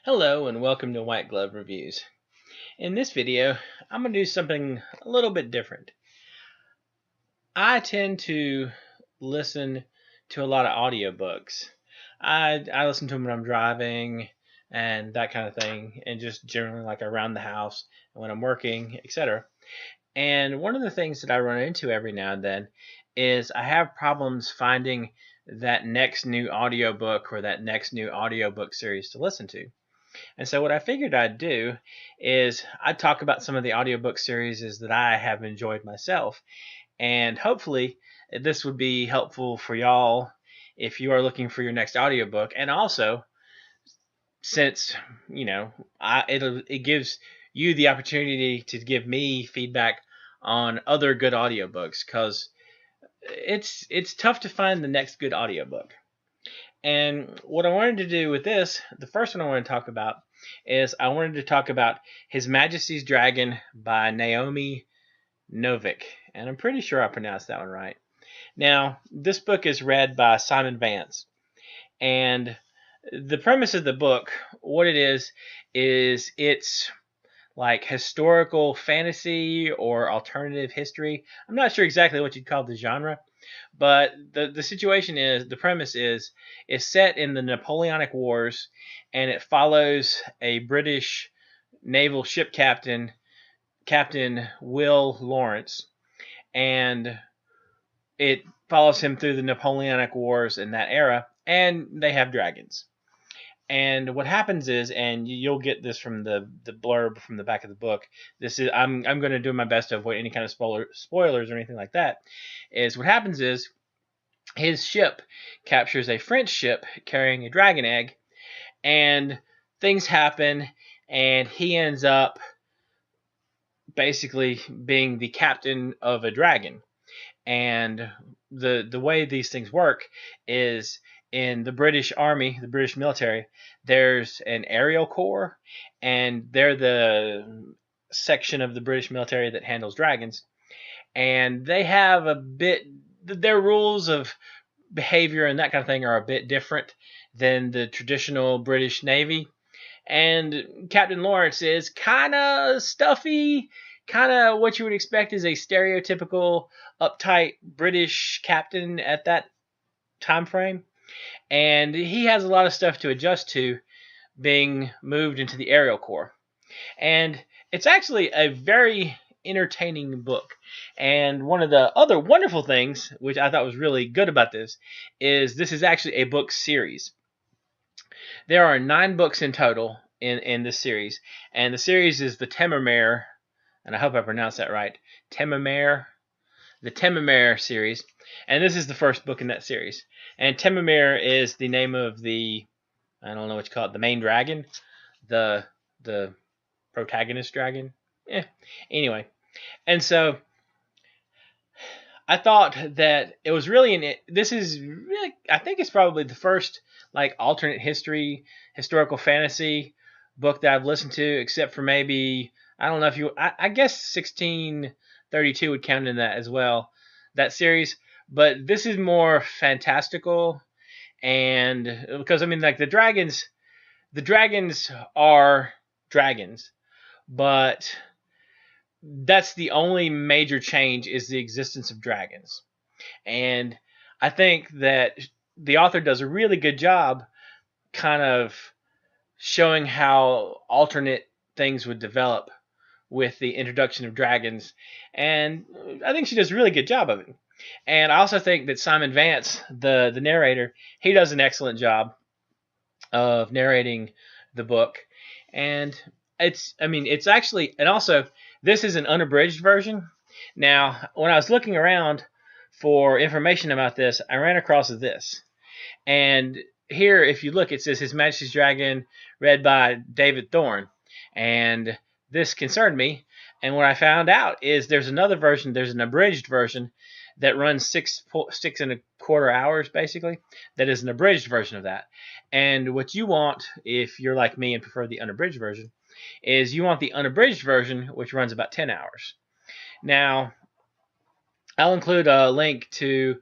Hello and welcome to White Glove Reviews. In this video, I'm going to do something a little bit different. I tend to listen to a lot of audiobooks. I listen to them when I'm driving and that kind of thing, and just generally like around the house and when I'm working, etc. And one of the things that I run into every now and then is I have problems finding that next new audiobook or that next new audiobook series to listen to. And so what I figured I'd do is I'd talk about some of the audiobook series that I have enjoyed myself. And hopefully this would be helpful for y'all if you are looking for your next audiobook. And also, since, it gives you the opportunity to give me feedback on other good audiobooks, because it's tough to find the next good audiobook. And what I wanted to do with this, the first one I want to talk about, is I wanted to talk about His Majesty's Dragon by Naomi Novik. And I'm pretty sure I pronounced that one right. Now, this book is read by Simon Vance. And the premise of the book, what it is it's like historical fantasy or alternative history. I'm not sure exactly what you'd call the genre. But the situation is, the premise is set in the Napoleonic Wars, and it follows a British naval ship captain, Captain Will Lawrence, and it follows him through the Napoleonic Wars in that era, and they have dragons. And what happens is, and you'll get this from the blurb from the back of the book. This is I'm going to do my best to avoid any kind of spoilers or anything like that. Is what happens is his ship captures a French ship carrying a dragon egg, and things happen, and he ends up basically being the captain of a dragon. And the way these things work is, in the British Army, the British military, there's an aerial corps, and they're the section of the British military that handles dragons. And they have their rules of behavior and that kind of thing are a bit different than the traditional British Navy. And Captain Lawrence is kind of stuffy, kind of what you would expect is a stereotypical uptight British captain at that time frame. And he has a lot of stuff to adjust to being moved into the aerial corps. And it's actually a very entertaining book. And one of the other wonderful things, which I thought was really good about this is actually a book series. There are 9 books in total in this series. And the series is the Temmermere, and I hope I pronounced that right, Temmermere, the Temmermere series. And this is the first book in that series. And Temmermere is the name of the, I don't know what you call it, the main dragon, the protagonist dragon. Anyway, and so I thought that it was really this is really, I think it's probably the first like alternate historical fantasy book that I've listened to, except for maybe, I don't know if I guess 1632 would count in that as well, that series. But this is more fantastical, and because I mean, like the dragons are dragons, but that's the only major change, is the existence of dragons. And I think that the author does a really good job kind of showing how alternate things would develop with the introduction of dragons. And I think she does a really good job of it. And I also think that Simon Vance, the narrator, he does an excellent job of narrating the book. And it's actually, and also this is an unabridged version. Now, when I was looking around for information about this, I ran across this. And here, if you look, it says His Majesty's Dragon, read by David Thorne. And this concerned me. And what I found out is there's another version, there's an abridged version that runs 6.25 hours, basically. That is an abridged version of that. And what you want, if you're like me and prefer the unabridged version, is you want the unabridged version, which runs about 10 hours. Now, I'll include a link to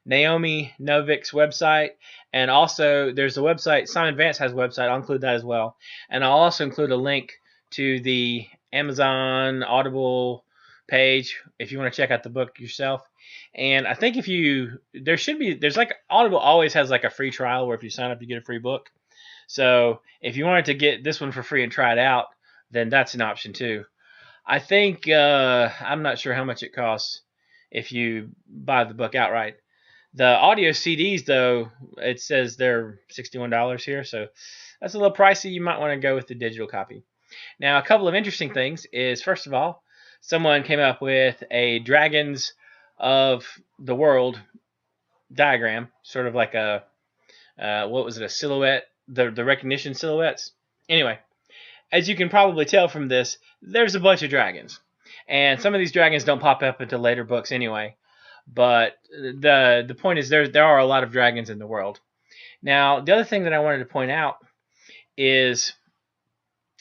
Naomi Novik's website, and also there's a website, Simon Vance has a website, I'll include that as well. And I'll also include a link to the Amazon Audible page if you want to check out the book yourself. And I think there's like, Audible always has like a free trial where if you sign up you get a free book. So if you wanted to get this one for free and try it out, then that's an option too. I think I'm not sure how much it costs if you buy the book outright. The audio CDs, though, it says they're $61 here, so that's a little pricey. You might want to go with the digital copy. Now, a couple of interesting things is, first of all, someone came up with a Dragons of the World diagram, sort of like a, what was it, a silhouette, the recognition silhouettes. Anyway, as you can probably tell from this, there's a bunch of dragons. And some of these dragons don't pop up until later books anyway. But the point is there are a lot of dragons in the world. Now, the other thing that I wanted to point out is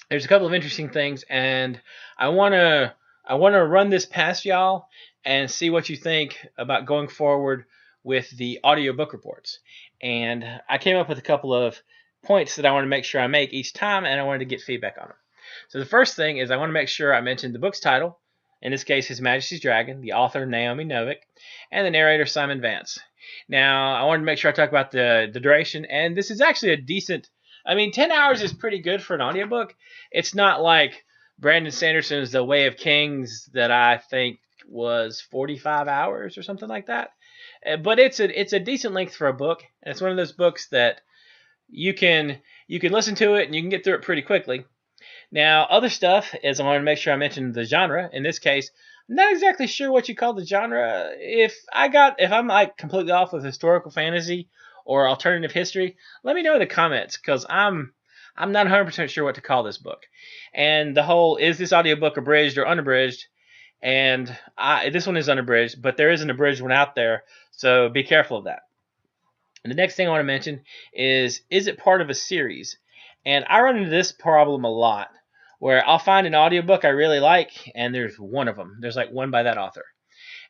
there's a couple of interesting things, and I want to run this past y'all and see what you think about going forward with the audiobook reports. And I came up with a couple of points that I want to make sure I make each time, and I wanted to get feedback on them. So the first thing is I want to make sure I mention the book's title, in this case His Majesty's Dragon, the author Naomi Novik, and the narrator Simon Vance. Now I wanted to make sure I talk about the duration, and this is actually a decent, 10 hours is pretty good for an audiobook. It's not like Brandon Sanderson's The Way of Kings that I think was 45 hours or something like that. But it's a decent length for a book, and it's one of those books that you can listen to it and you can get through it pretty quickly. Now, other stuff is I want to make sure I mention the genre. In this case, I'm not exactly sure what you call the genre. If I'm like completely off with historical fantasy or alternative history, let me know in the comments, because I'm not 100% sure what to call this book. And the whole, is this audiobook abridged or unabridged? And this one is unabridged, but there is an abridged one out there, so be careful of that. And the next thing I want to mention is it part of a series? And I run into this problem a lot, where I'll find an audiobook I really like, and there's one of them. There's like one by that author,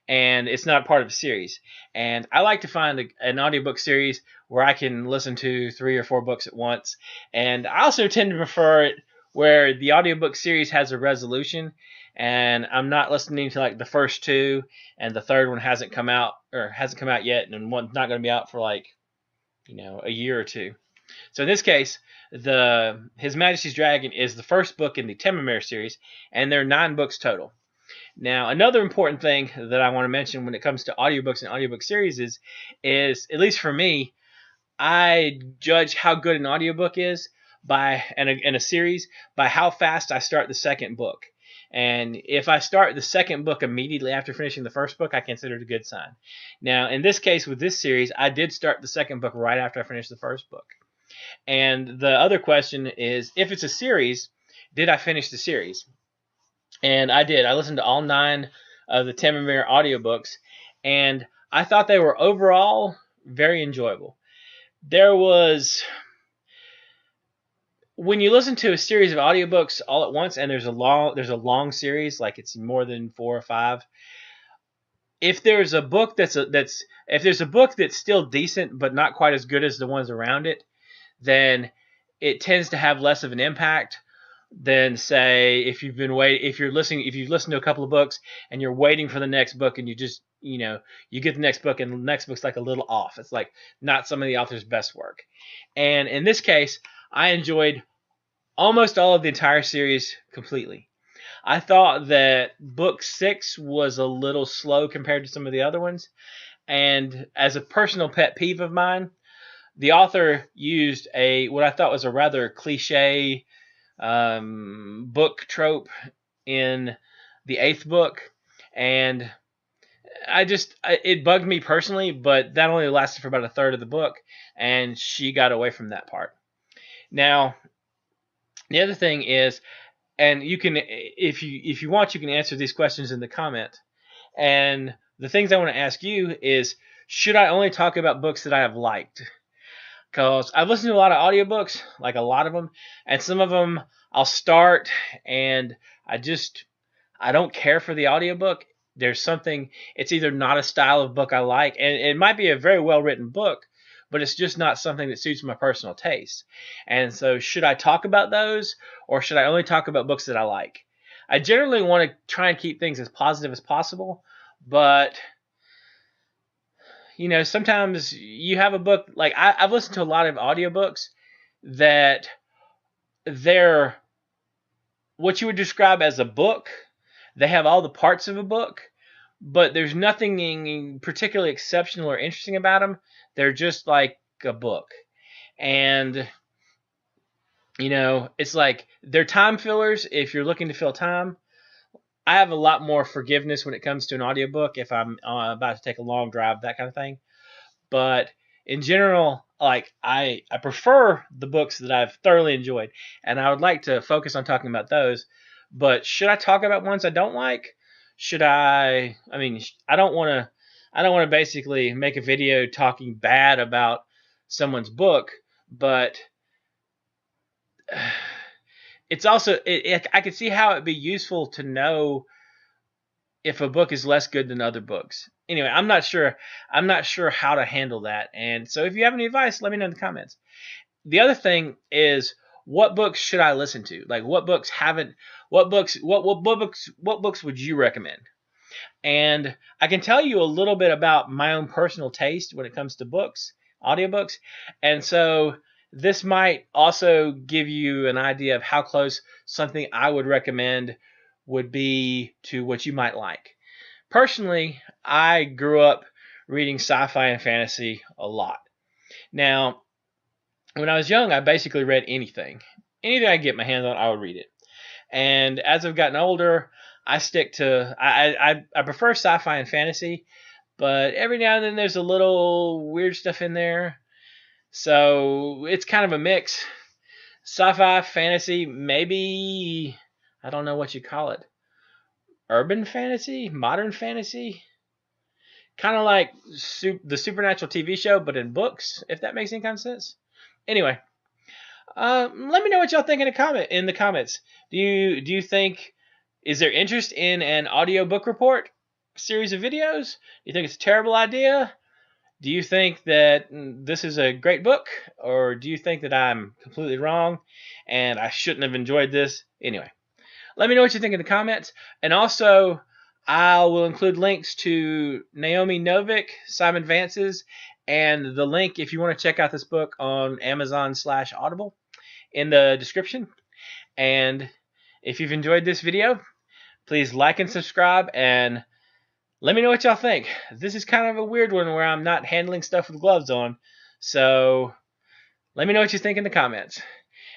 and it's not part of a series. And I like to find an audiobook series where I can listen to 3 or 4 books at once. And I also tend to prefer it where the audiobook series has a resolution, and I'm not listening to like the first 2, and the third one hasn't come out yet, and one's not going to be out for like, a year or 2. So in this case, His Majesty's Dragon is the first book in the Temmermere series, and there are 9 books total. Now, another important thing that I want to mention when it comes to audiobooks and audiobook series is at least for me, I judge how good an audiobook is in a series by how fast I start the second book. And if I start the second book immediately after finishing the first book, I consider it a good sign. Now, in this case, with this series, I did start the second book right after I finished the first book. And the other question is, if it's a series, did I finish the series? And I did. I listened to all 9 of the Temmermere audiobooks, and I thought they were overall very enjoyable. When you listen to a series of audiobooks all at once, and there's a long series, like it's more than 4 or 5. If there's a book that's still decent but not quite as good as the ones around it, then it tends to have less of an impact than, say, if you've listened to a couple of books and you're waiting for the next book, and you just you get the next book and the next book's like a little off. It's like not some of the author's best work. And in this case, I enjoyed almost all of the entire series completely. I thought that book 6 was a little slow compared to some of the other ones, and as a personal pet peeve of mine, the author used what I thought was a rather cliche book trope in the 8th book, and it bugged me personally, but that only lasted for about a third of the book, and she got away from that part. Now, the other thing is, and you can, if you want, you can answer these questions in the comment. And the things I want to ask you is, should I only talk about books that I have liked? Because I've listened to a lot of audiobooks, like a lot of them, and some of them I'll start and I don't care for the audiobook, there's something, it's either not a style of book I like, and it might be a very well written book, but it's just not something that suits my personal taste. And so, should I talk about those, or should I only talk about books that I like? I generally want to try and keep things as positive as possible, but sometimes you have a book, like I've listened to a lot of audiobooks that they're what you would describe as a book. They have all the parts of a book, but there's nothing particularly exceptional or interesting about them. They're just like a book. And, it's like they're time fillers if you're looking to fill time. I have a lot more forgiveness when it comes to an audiobook if I'm about to take a long drive, that kind of thing. But in general, like I prefer the books that I've thoroughly enjoyed, and I would like to focus on talking about those. But should I talk about ones I don't like? Should I? I mean, I don't want to. I don't want to basically make a video talking bad about someone's book, but it's also I can see how it'd be useful to know if a book is less good than other books. Anyway, I'm not sure how to handle that. And so if you have any advice, let me know in the comments. The other thing is, what books should I listen to? Like, what books would you recommend? And I can tell you a little bit about my own personal taste when it comes to books, audiobooks. And so this might also give you an idea of how close something I would recommend would be to what you might like. Personally, I grew up reading sci-fi and fantasy a lot. Now, when I was young, I basically read anything. Anything I could get my hands on, I would read it. And as I've gotten older, I stick to I prefer sci-fi and fantasy, but every now and then there's a little weird stuff in there. So it's kind of a mix. Sci-fi, fantasy, maybe, I don't know what you call it. Urban fantasy? Modern fantasy? Kind of like the Supernatural TV show, but in books, if that makes any kind of sense. Anyway, let me know what y'all think in the comments. Do you think, is there interest in an audiobook report series of videos? Do you think it's a terrible idea? Do you think that this is a great book, or do you think that I'm completely wrong and I shouldn't have enjoyed this? Anyway, let me know what you think in the comments. And also, I will include links to Naomi Novik, Simon Vance's, and the link if you want to check out this book on Amazon/Audible in the description. And if you've enjoyed this video, please like and subscribe, and let me know what y'all think. This is kind of a weird one where I'm not handling stuff with gloves on. So let me know what you think in the comments.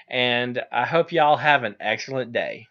And I hope y'all have an excellent day.